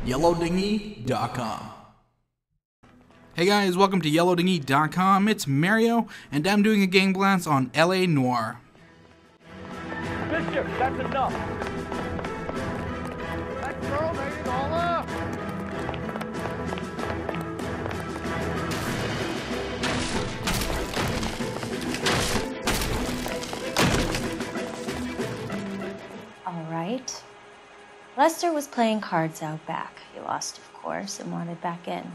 YellowDingy.com. Hey guys, welcome to YellowDingy.com. It's Mario, and I'm doing a game glance on LA Noire. Bishop, that's enough. That girl made it all up. All right. Lester was playing cards out back. He lost, of course, and wanted back in.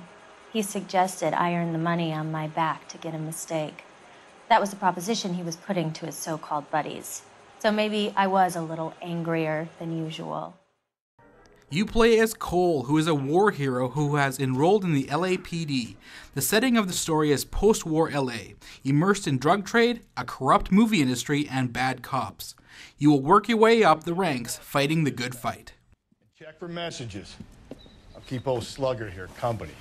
He suggested I earn the money on my back to get a mistake. That was the proposition he was putting to his so-called buddies. So maybe I was a little angrier than usual. You play as Cole, who is a war hero who has enrolled in the LAPD. The setting of the story is post-war LA, immersed in drug trade, a corrupt movie industry, and bad cops. You will work your way up the ranks, fighting the good fight. Check for messages. I'll keep old Slugger here company.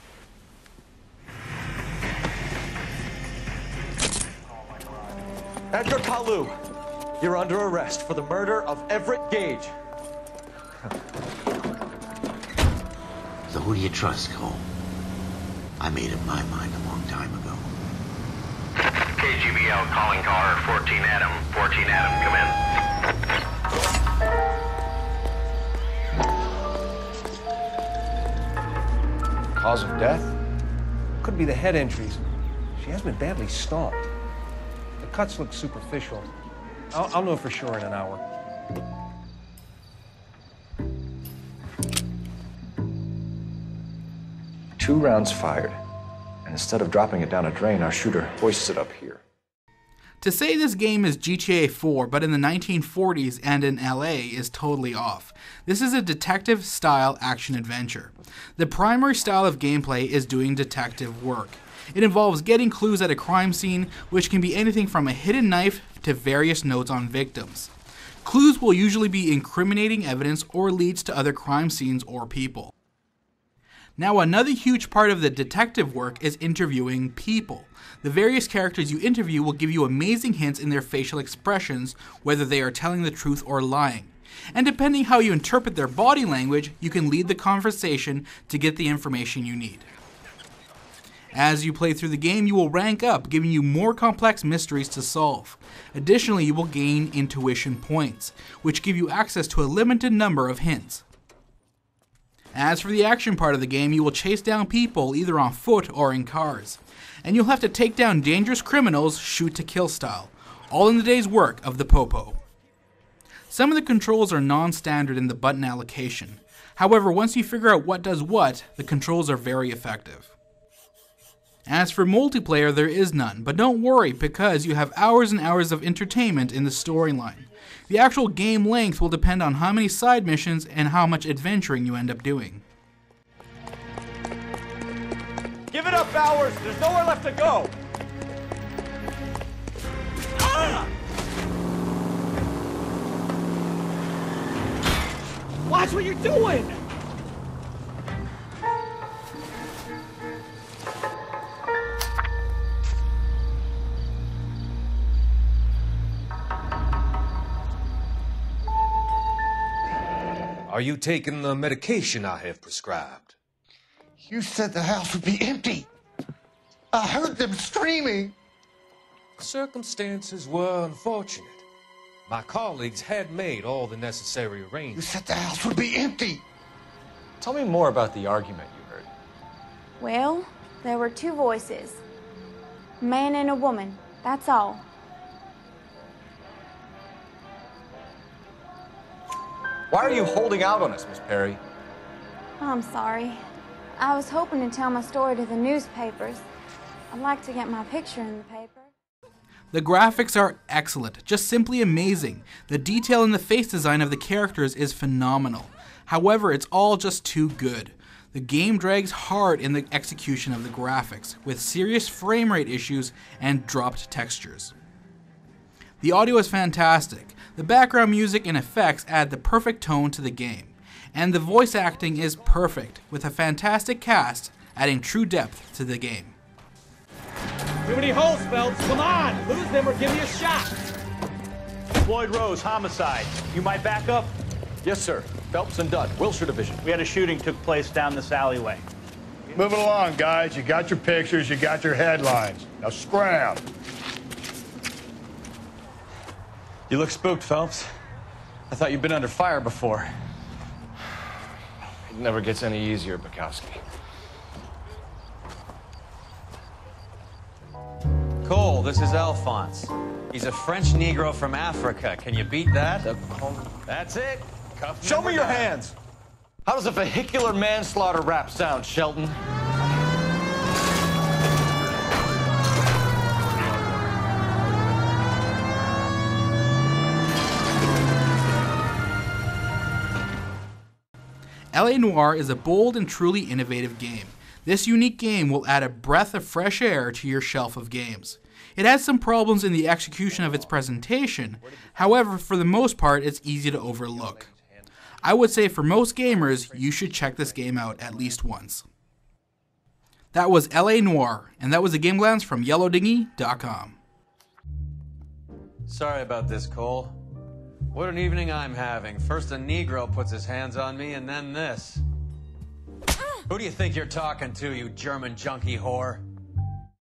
Edgar Kalu, you're under arrest for the murder of Everett Gage. So who do you trust, Cole? I made up my mind a long time ago. KGBL calling car 14 Adam. 14 Adam, come in. Cause of death? Could be the head injuries. She has been badly stomped. The cuts look superficial. I'll know for sure in an hour. Two rounds fired. And instead of dropping it down a drain, our shooter hoists it up here. To say this game is GTA 4 but in the 1940s and in LA is totally off. This is a detective-style action-adventure. The primary style of gameplay is doing detective work. It involves getting clues at a crime scene, which can be anything from a hidden knife to various notes on victims. Clues will usually be incriminating evidence or leads to other crime scenes or people. Now, another huge part of the detective work is interviewing people. The various characters you interview will give you amazing hints in their facial expressions, whether they are telling the truth or lying. And depending how you interpret their body language, you can lead the conversation to get the information you need. As you play through the game, you will rank up, giving you more complex mysteries to solve. Additionally, you will gain intuition points, which give you access to a limited number of hints. As for the action part of the game, you will chase down people either on foot or in cars. And you'll have to take down dangerous criminals shoot to kill style, all in the day's work of the Popo. Some of the controls are non-standard in the button allocation. However, once you figure out what does what, the controls are very effective. As for multiplayer, there is none, but don't worry because you have hours and hours of entertainment in the storyline. The actual game length will depend on how many side missions and how much adventuring you end up doing. Give it up, Bowers. There's nowhere left to go. Ah! Watch what you're doing. Are you taking the medication I have prescribed? You said the house would be empty. I heard them screaming. Circumstances were unfortunate. My colleagues had made all the necessary You arrangements. said the house would be empty. Tell me more about the argument you heard. Well, there were two voices. A man and a woman, that's all. Why are you holding out on us, Miss Perry? I'm sorry. I was hoping to tell my story to the newspapers. I'd like to get my picture in the paper. The graphics are excellent, just simply amazing. The detail in the face design of the characters is phenomenal. However, it's all just too good. The game drags hard in the execution of the graphics, with serious frame rate issues and dropped textures. The audio is fantastic. The background music and effects add the perfect tone to the game. And the voice acting is perfect, with a fantastic cast adding true depth to the game. Too many holes, Phelps. Come on. Lose them or give me a shot. Floyd Rose, homicide. You might back up? Yes, sir. Phelps and Dunn, Wilshire Division. We had a shooting took place down this alleyway. Move it along, guys. You got your pictures, you got your headlines. Now scram. You look spooked, Phelps. I thought you'd been under fire before. It never gets any easier, Bukowski. Cole, this is Alphonse. He's a French Negro from Africa. Can you beat that? That's it. Show me your hands. How does a vehicular manslaughter rap sound, Shelton? LA Noire is a bold and truly innovative game. This unique game will add a breath of fresh air to your shelf of games. It has some problems in the execution of its presentation, however, for the most part, it's easy to overlook. I would say for most gamers, you should check this game out at least once. That was LA Noire, and that was a game glance from YellowDingy.com. Sorry about this, Cole. What an evening I'm having. First a Negro puts his hands on me, and then this. Who do you think you're talking to, you German junkie whore?